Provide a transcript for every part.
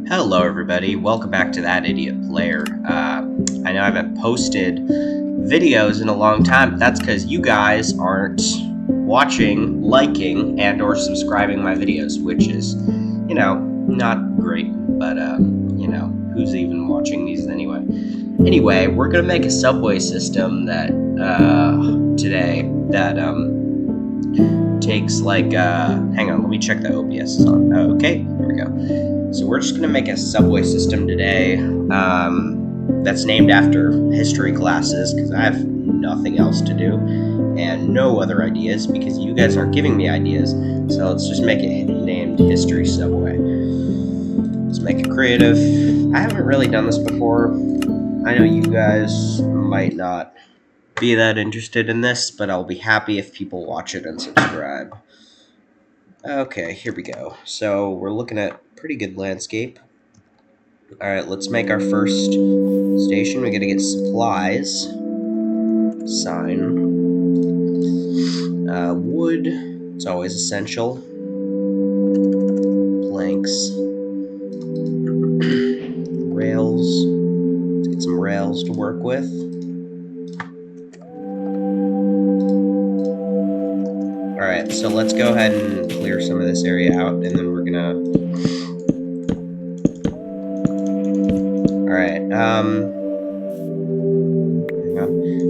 Hello, everybody. Welcome back to That Idiot Player. I know I haven't posted videos in a long time, but that's because you guys aren't watching, liking, and/or subscribing my videos, which is, not great. But who's even watching these anyway? Anyway, we're gonna make a subway system that today that takes like hang on, let me check the OBS is on. Oh, okay, here we go. So we're just gonna make a subway system today that's named after history classes because I have nothing else to do and no other ideas because you guys aren't giving me ideas. So let's just make it named History Subway. Let's make it creative. I haven't really done this before. I know you guys might not be that interested in this, but I'll be happy if people watch it and subscribe. Okay, here we go. So we're looking at pretty good landscape. Alright, let's make our first station. We gotta get supplies. Sign. Wood. It's always essential. Planks. Rails. Let's get some rails to work with. Alright, so let's go ahead and clear some of this area out, and then we're gonna... Alright,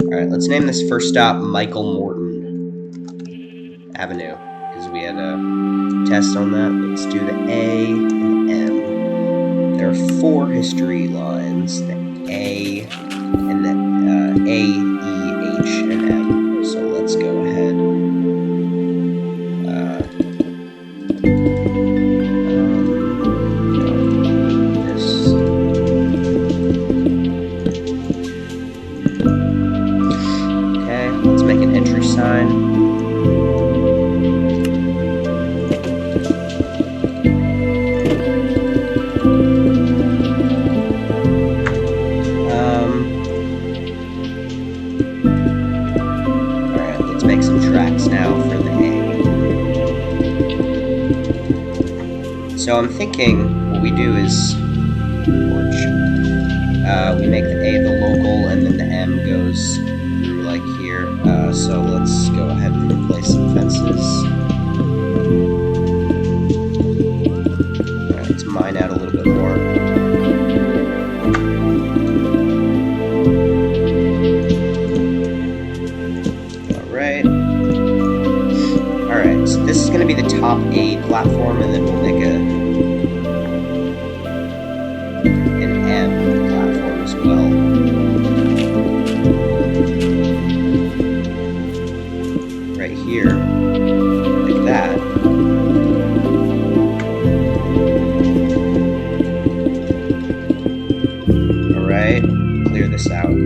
Alright, let's name this first stop Michael Morton Avenue, because we had a test on that. Let's do the A and the M. There are 4 history lines, the A and the A, E, H, and M. So let's go ahead. Okay, let's make an entry sign. Make some tracks now for the A. So I'm thinking what we do is we make the A the local and then the M goes through like here. So let's go ahead and replace some fences. Alright, let's mine out a little bit more. Alright, so this is going to be the top A platform, and then we'll make an M platform as well. Right here, like that. Alright, clear this out.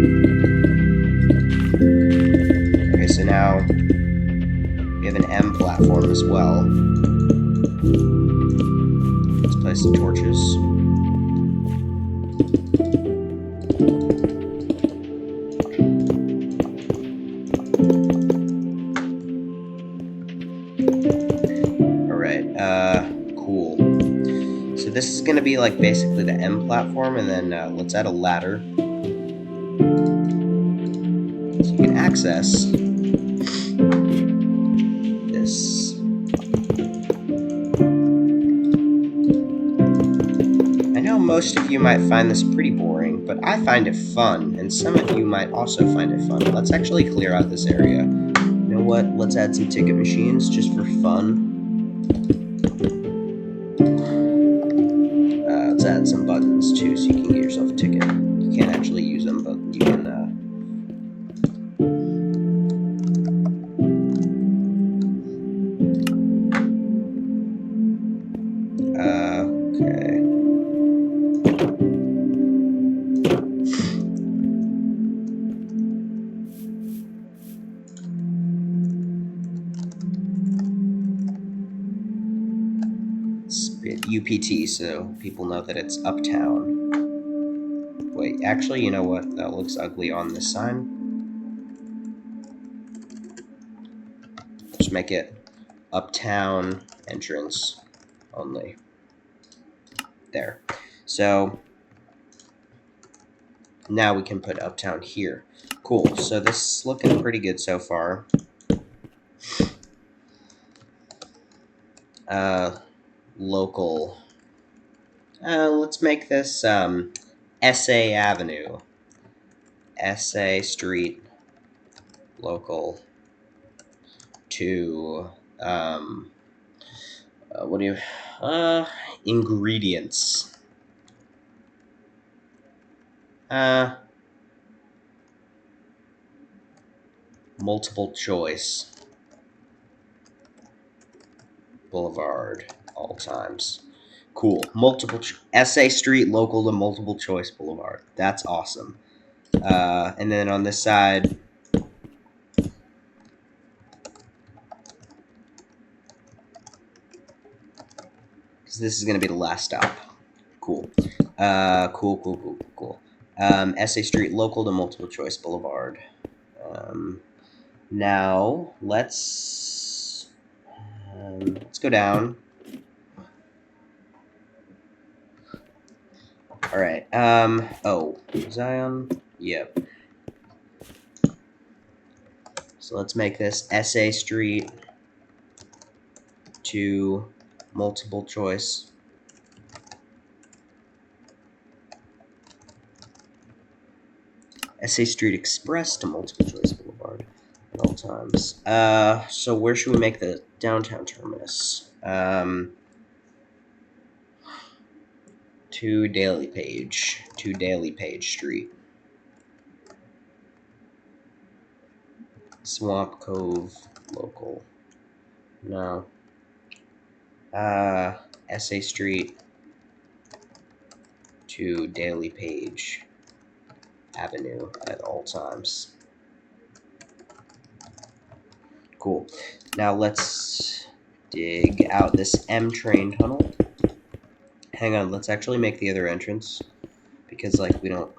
Okay, so now we have an M platform as well. Let's place some torches. Alright, cool. So this is going to be like basically the M platform, and then let's add a ladder. So you can access this. I know most of you might find this pretty boring, but I find it fun, and some of you might also find it fun. Let's actually clear out this area. You know what? Let's add some ticket machines just for fun. Let's add some buttons too, so you can get yourself a ticket. You can't actually use them, but you can okay. UPT, so people know that it's uptown. Wait, actually, you know what? That looks ugly on this sign. Just make it uptown entrance only. There. So now we can put Uptown here. Cool. So this is looking pretty good so far. Local. Let's make this SA Avenue. SA Street. Local. To what do you ingredients. Multiple choice. Boulevard, all times. Cool. SA Street, local to multiple choice boulevard. That's awesome. And then on this side, because this is going to be the last stop. Cool. Cool. SA Street, local to multiple choice boulevard. Now let's go down. All right. Oh, Zion. Yep. So let's make this SA Street to multiple choice. SA Street Express to multiple choice boulevard at all times. So where should we make the downtown terminus? To Daily Page Street. Swamp Cove local. No. SA Street to Daily Page Avenue at all times. Cool. Now let's dig out this M train tunnel. Hang on, let's actually make the other entrance, because like we don't.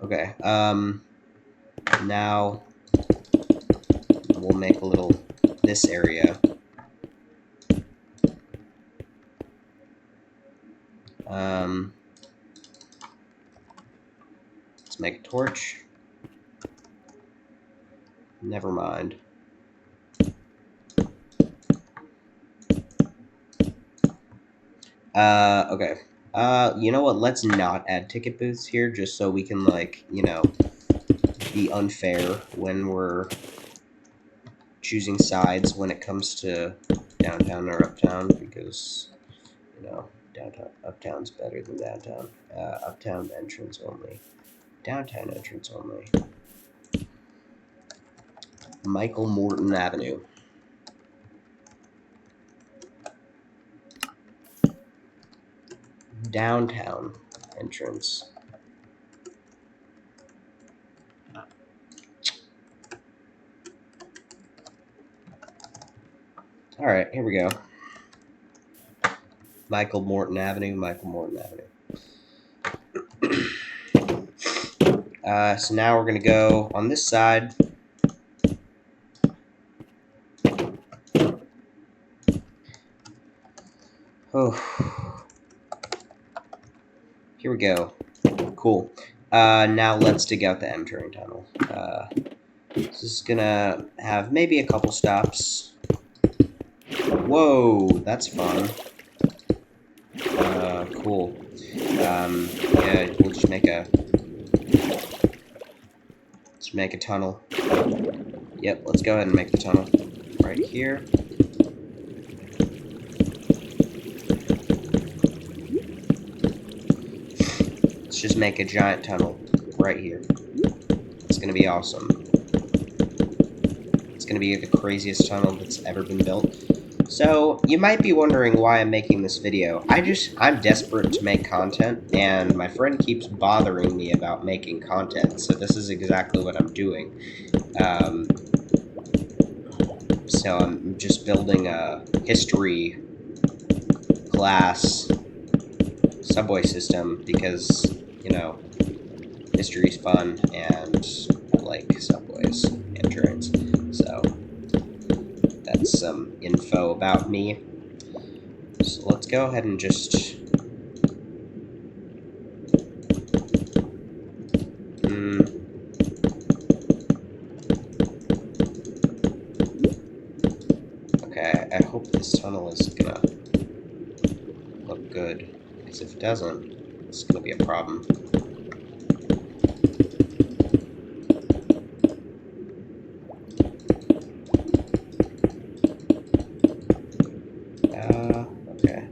Okay, now we'll make a little, this area. Let's make a torch. Never mind. Okay. You know what? Let's not add ticket booths here, just so we can, like, you know, be unfair when we're choosing sides when it comes to downtown or uptown, because, you know, uptown's better than downtown. Uptown entrance only. Downtown entrance only. Michael Morton Avenue. Downtown entrance. All right, here we go. Michael Morton Avenue. So now we're going to go on this side. Oh. Here we go. Cool. Now let's dig out the M train tunnel. This is going to have maybe a couple stops. Whoa, that's fun. Cool. Yeah, we'll just make a tunnel. Yep, let's go ahead and make the tunnel right here. Let's just make a giant tunnel right here. It's gonna be awesome. It's gonna be the craziest tunnel that's ever been built. So, you might be wondering why I'm making this video. I'm desperate to make content, and my friend keeps bothering me about making content, so this is exactly what I'm doing. So I'm just building a history class subway system, because, you know, history's fun, and I like subways and trains. So that's some info about me. So let's go ahead and just... Okay, I hope this tunnel is gonna look good, because if it doesn't, it's gonna be a problem. Okay.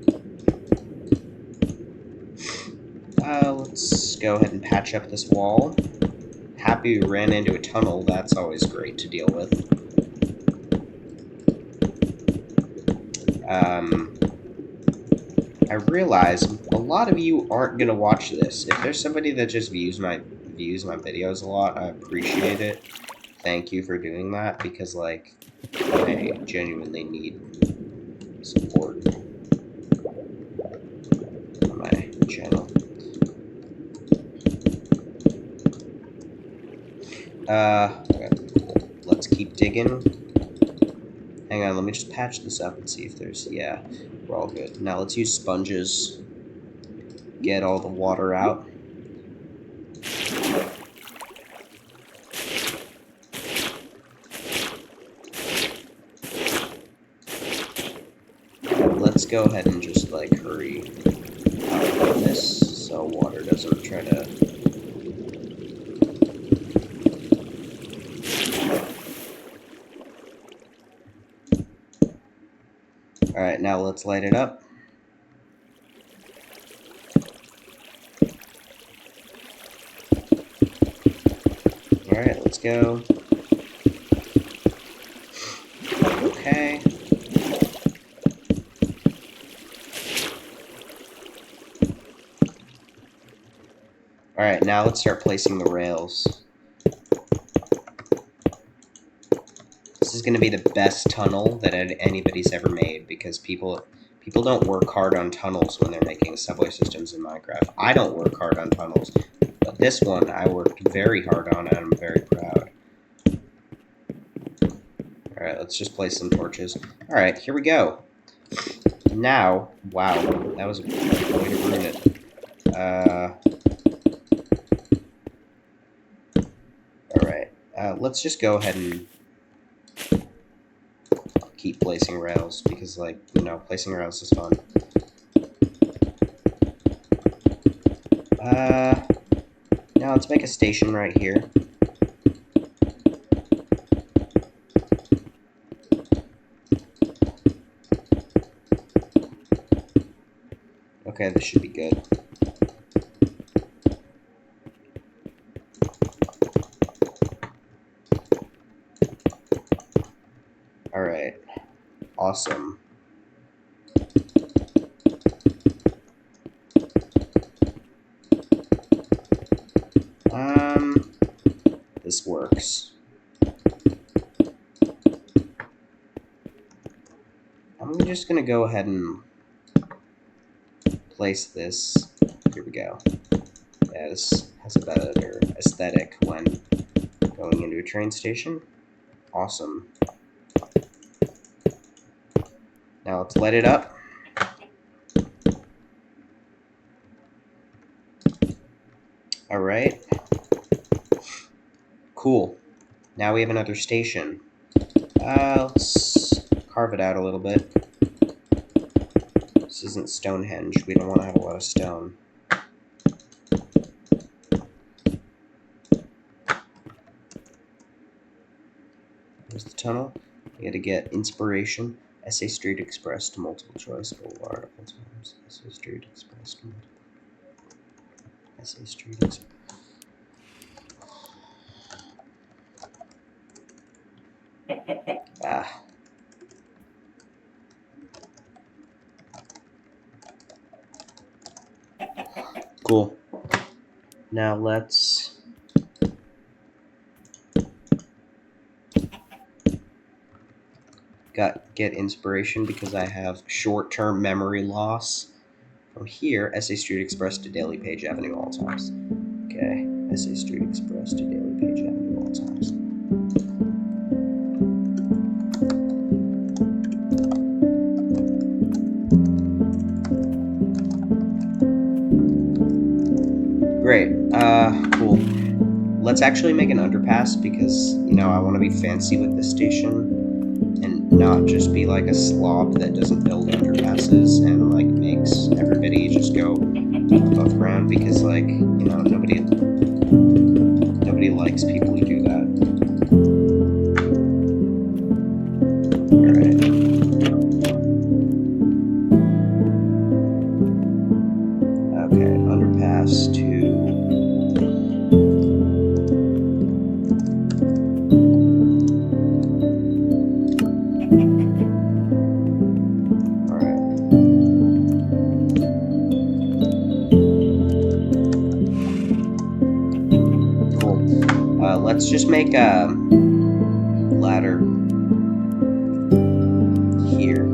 Let's go ahead and patch up this wall. Happy we ran into a tunnel, that's always great to deal with. I realize a lot of you aren't gonna watch this. If there's somebody that just views my videos a lot, I appreciate it. Thank you for doing that, because like I genuinely need support on my channel. Okay. Let's keep digging. Hang on, let me just patch this up and see if there's... Yeah, we're all good. Now let's use sponges. Get all the water out. Let's go ahead and just, like, hurry up on this so water doesn't try to... Alright, now let's light it up. Alright, let's go. Okay. Alright, now let's start placing the rails. This is going to be the best tunnel that anybody's ever made, because people don't work hard on tunnels when they're making subway systems in Minecraft. I don't work hard on tunnels, but this one I worked very hard on, and I'm very proud. Alright, let's just place some torches. Alright, here we go. Now, wow, that was a way to ruin it. Alright, let's just go ahead and keep placing rails, because, like, you know, placing rails is fun. Now let's make a station right here. Okay, this should be good. Alright. Awesome. This works. I'm just gonna go ahead and place this. Here we go. Yeah, this has a better aesthetic when going into a train station. Awesome. Now let's light it up. Alright. Cool. Now we have another station. Let's carve it out a little bit. This isn't Stonehenge. We don't want to have a lot of stone. Here's the tunnel. We got to get inspiration. SA Street Express to multiple choice. Boulevard at all times. SA Street Express to multiple. SA Street Express. Cool. Now let's get inspiration, because I have short-term memory loss. From here, SA Street Express to Daily Page Avenue all times. Okay, SA Street Express to Daily Page Avenue all times. Great. Cool. Let's actually make an underpass because, you know, I want to be fancy with this station and not just be like a slob that doesn't build underpasses and like makes everybody just go above ground because, like, you know, nobody likes people who do that. Alright. Okay, underpass to... Let's just make a ladder here.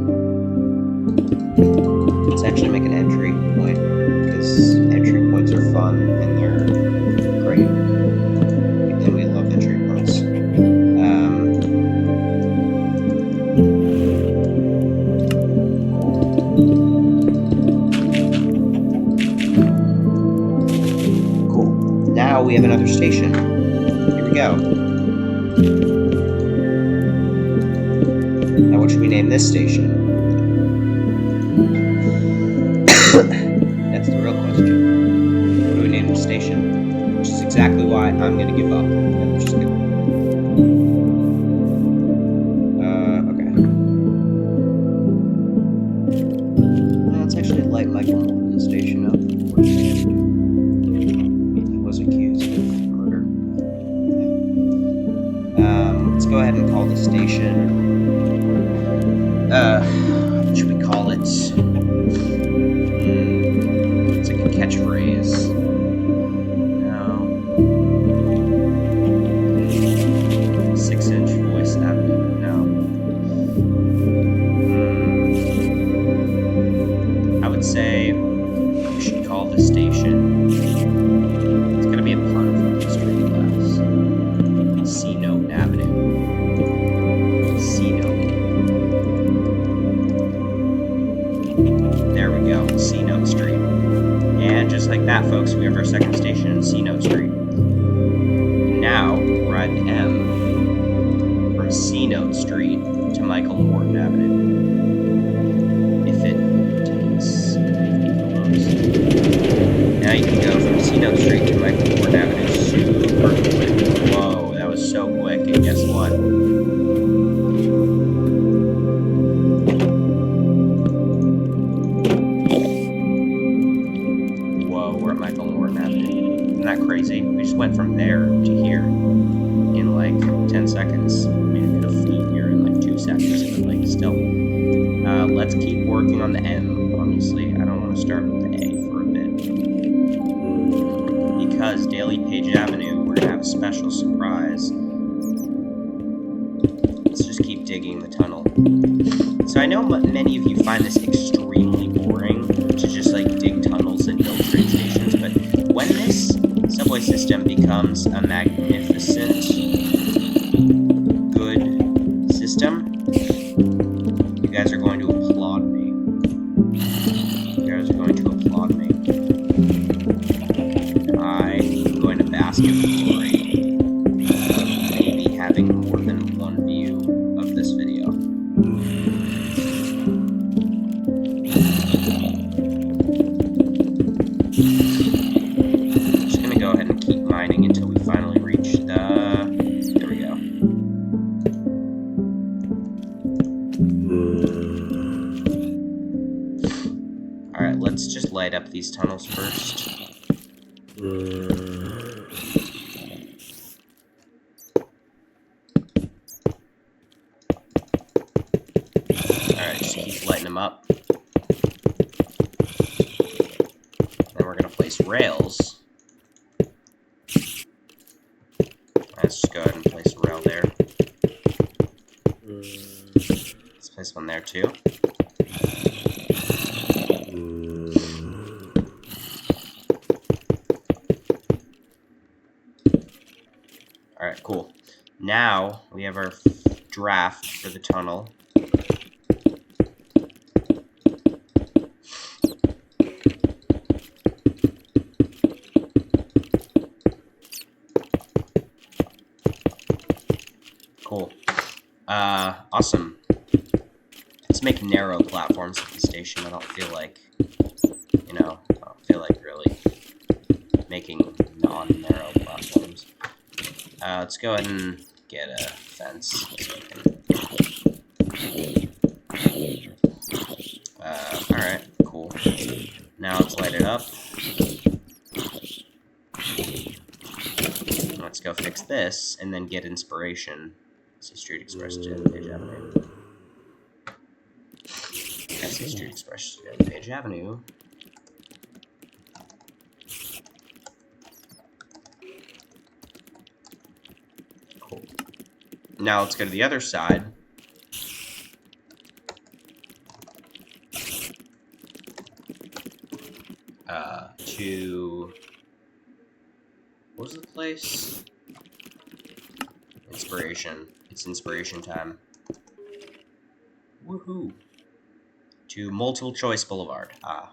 Let's actually make an entry point, because entry points are fun and they're great. And we love entry points. Cool. Now we have another station. Go. Now, what should we name this station? That's the real question. What do we name the station? Which is exactly why I'm going to give up. I'm just kidding. Okay. Let's actually light Michael Morton station up. He was accused of murder. Let's go ahead and call the station. What should we call it? It's like a catchphrase. No. 6-inch voice avenue. No. I would say we should call the station. It's gonna be a pun from the street class. C-Note Avenue. C-Note. There we go. C-Note Street. And just like that, folks, we have our second station in C-Note Street. And now, we're riding M from C-Note Street to Michael Morton Avenue. If it takes 50 kilos. Now you can go from C-Note Street to Michael Morton Avenue super quick. Whoa, that was so quick, and guess what? Whoa, we're at Michael Morton Avenue. Isn't that crazy? We just went from there to here in like 10 seconds. I mean, we could have flew here in like 2 seconds, but like still. Let's keep working on the M, honestly. I don't want to start with the A for a bit. Because Daily Page Avenue, we're going to have a special surprise. Let's just keep digging the tunnel. So I know many of you find this extremely boring to just like dig tunnels and build train stations, but when this subway system becomes a magnificent, good system, you guys are going to applaud me. You guys are going to applaud me. I'm going to bask in the glory of maybe having more than one view of this video. Just gonna go ahead and keep mining until we finally reach the... There we go. Alright, let's just light up these tunnels first. Alright, just keep lighting them up. Then we're gonna place rails. Let's just go ahead and place a rail there. Let's place one there too. Alright, cool. Now, we have our draft for the tunnel. Cool. Awesome. Let's make narrow platforms at the station. I don't feel like, really making non-narrow platforms. Let's go ahead and get a fence. So alright, cool. Now let's light it up. Let's go fix this, and then get inspiration. See Street Express to Page Avenue. See Street Express to Page Avenue. Cool. Now let's go to the other side. To... what was the place? Inspiration. It's inspiration time. Woohoo! To Multiple Choice Boulevard. Ah.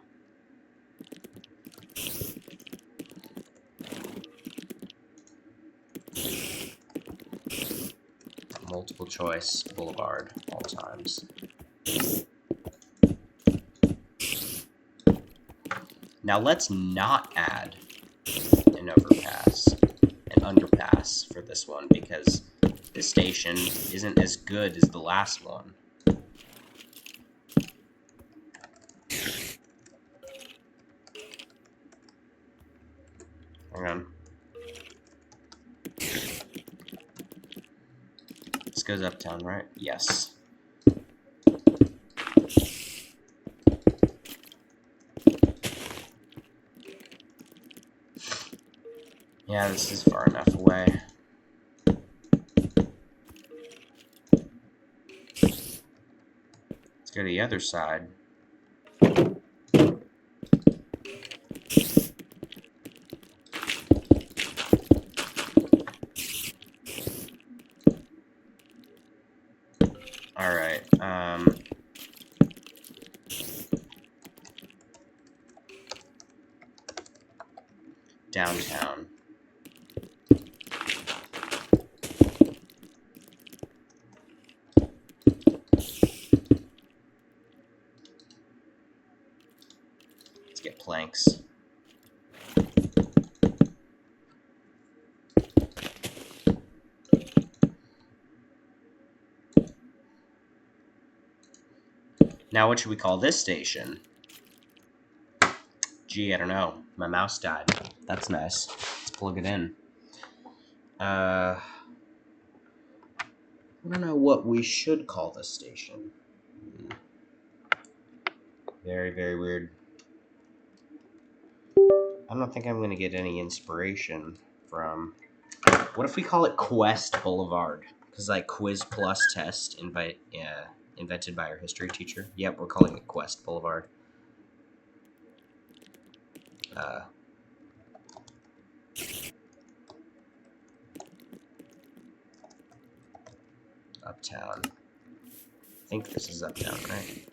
Multiple Choice Boulevard, all times. Now let's not add an overpass, an underpass for this one, because this station isn't as good as the last one. Hang on. This goes uptown, right? Yes. Yeah, this is far enough away. Let's go to the other side. Alright, downtown. Let's get planks. Now what should we call this station? Gee, I don't know. My mouse died. That's nice. Let's plug it in. I don't know what we should call this station. Very, very weird. I don't think I'm going to get any inspiration from... what if we call it Quest Boulevard? Because, like, Quiz Plus Test invented by our history teacher. Yep, we're calling it Quest Boulevard. Uptown. I think this is Uptown, right?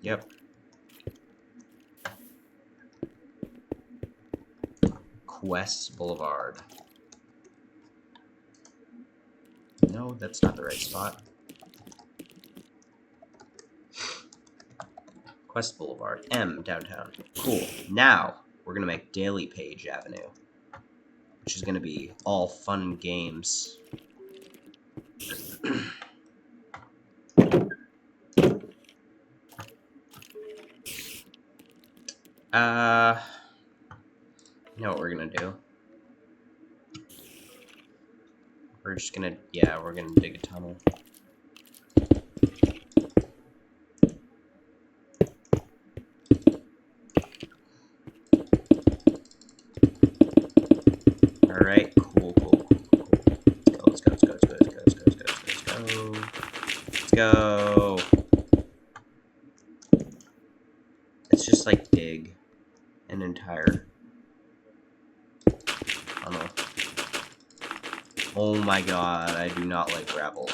Yep. Quest Boulevard. No, that's not the right spot. Quest Boulevard. M, downtown. Cool. Now, we're going to make Daily Page Avenue, which is going to be all fun games. You know what we're going to do? We're just going to, yeah, we're going to dig a tunnel. Alright, cool. Let's go. Let's just like dig an entire tunnel. Oh my god, I do not like gravel.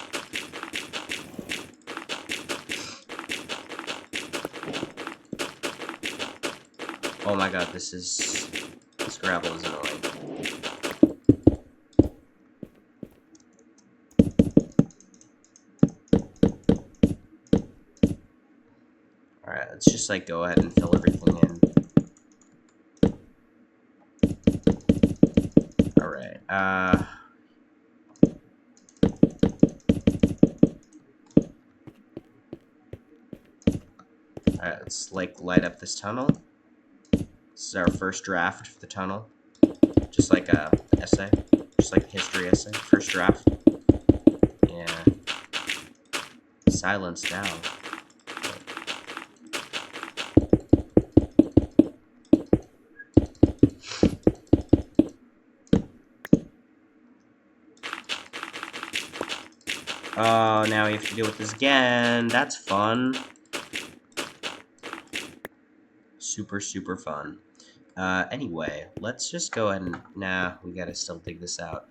Oh my god, this gravel is annoying. Alright, let's just like go ahead and fill everything in. Alright, alright, let's like light up this tunnel. This is our first draft for the tunnel. Just like a essay. Just like a history essay. First draft. Yeah. Silence now. Oh, now we have to deal with this again. That's fun. Super, super fun. Anyway, let's just go ahead and... Nah, we gotta still dig this out.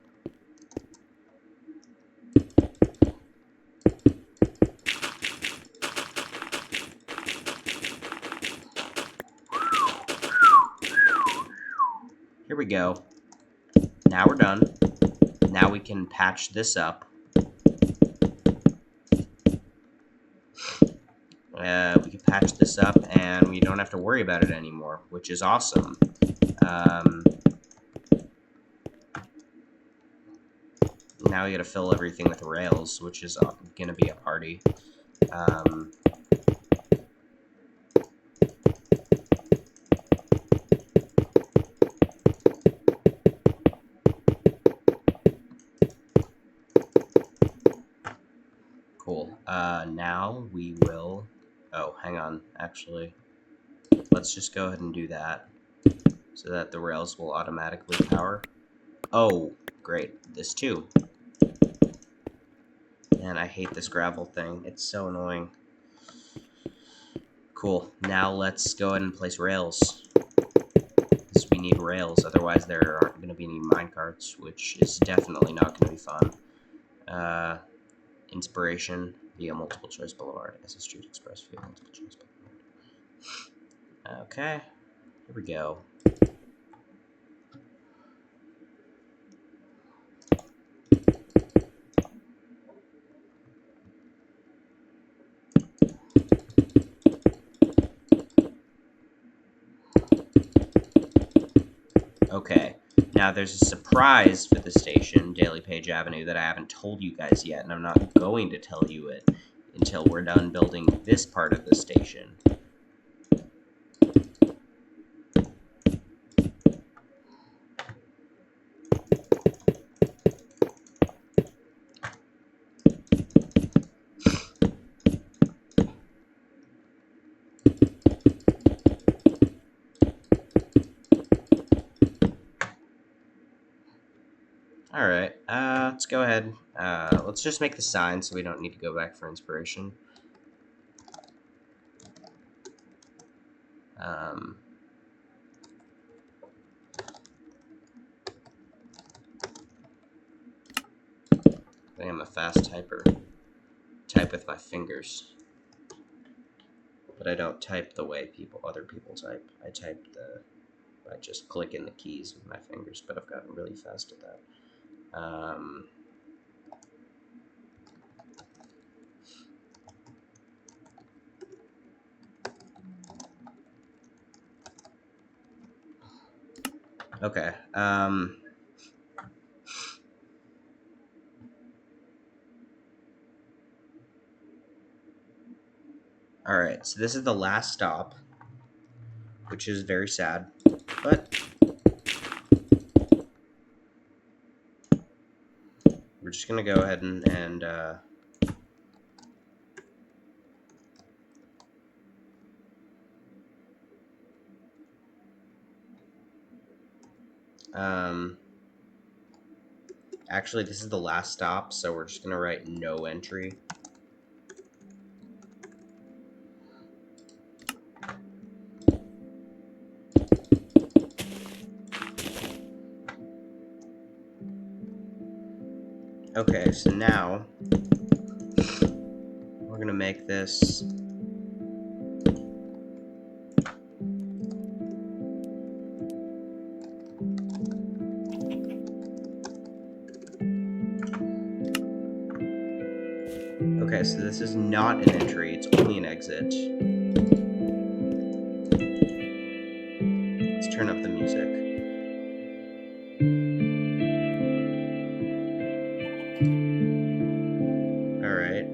Here we go. Now we're done. Now we can patch this up. We can patch this up, and we don't have to worry about it anymore, which is awesome. Now we gotta fill everything with rails, which is gonna be a party. Cool. Now we will... Oh, hang on, actually. Let's just go ahead and do that, so that the rails will automatically power. Oh, great. This too. Man, I hate this gravel thing. It's so annoying. Cool. Now let's go ahead and place rails. Because we need rails, otherwise there aren't going to be any minecarts, which is definitely not going to be fun. Inspiration via multiple choice boulevard. SS Street Express via multiple choice boulevard. Okay. Here we go. Okay, now there's a surprise for the station, Daily Page Avenue, that I haven't told you guys yet, and I'm not going to tell you it until we're done building this part of the station. Alright, let's go ahead. Let's just make the sign so we don't need to go back for inspiration. I am a fast typer. Type with my fingers. But I don't type the way other people type. I type by just clicking the keys with my fingers, but I've gotten really fast at that. Okay, alright, so this is the last stop, which is very sad, but we're just gonna go ahead and actually, this is the last stop, so we're just gonna write no entry. Okay, so now we're gonna make this. Okay, so this is not an entry, it's only an exit. Let's turn up the music. Alright,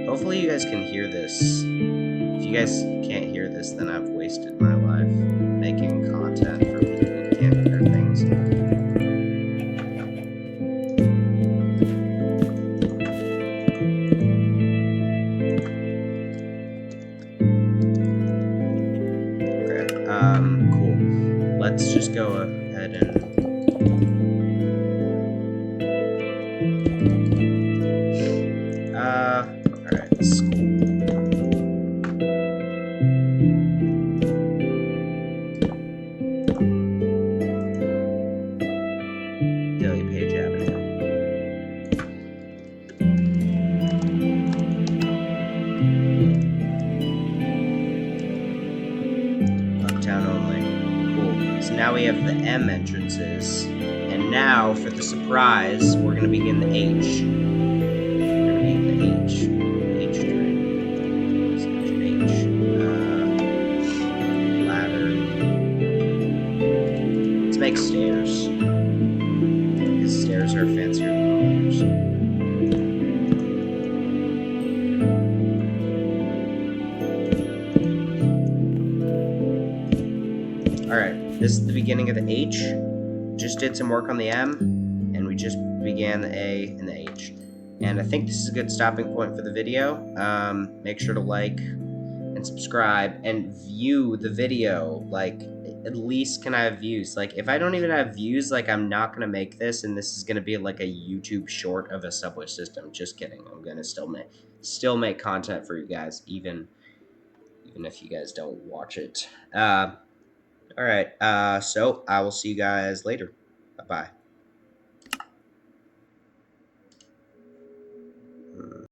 hopefully you guys can hear this. If you guys can't hear this, then I've wasted my life making content for people who can't hear things. Cool. Let's just go ahead and... alright, this is cool. Daily Page Avenue. Uptown only. Cool. So now we have the M entrances. And now, for the surprise, we're going to begin the H. We're going to begin the H. H train. H. Ladder. Let's make stairs. Because stairs are fancier than ladders. Alright, this is the beginning of the H. Just did some work on the M, and we just began the A and the H. And I think this is a good stopping point for the video. Make sure to like and subscribe and view the video. Like, at least can I have views? Like, if I don't even have views, like, I'm not gonna make this, and this is gonna be like a YouTube short of a subway system. Just kidding. I'm gonna still make content for you guys, even if you guys don't watch it. Alright, so I will see you guys later. Bye-bye.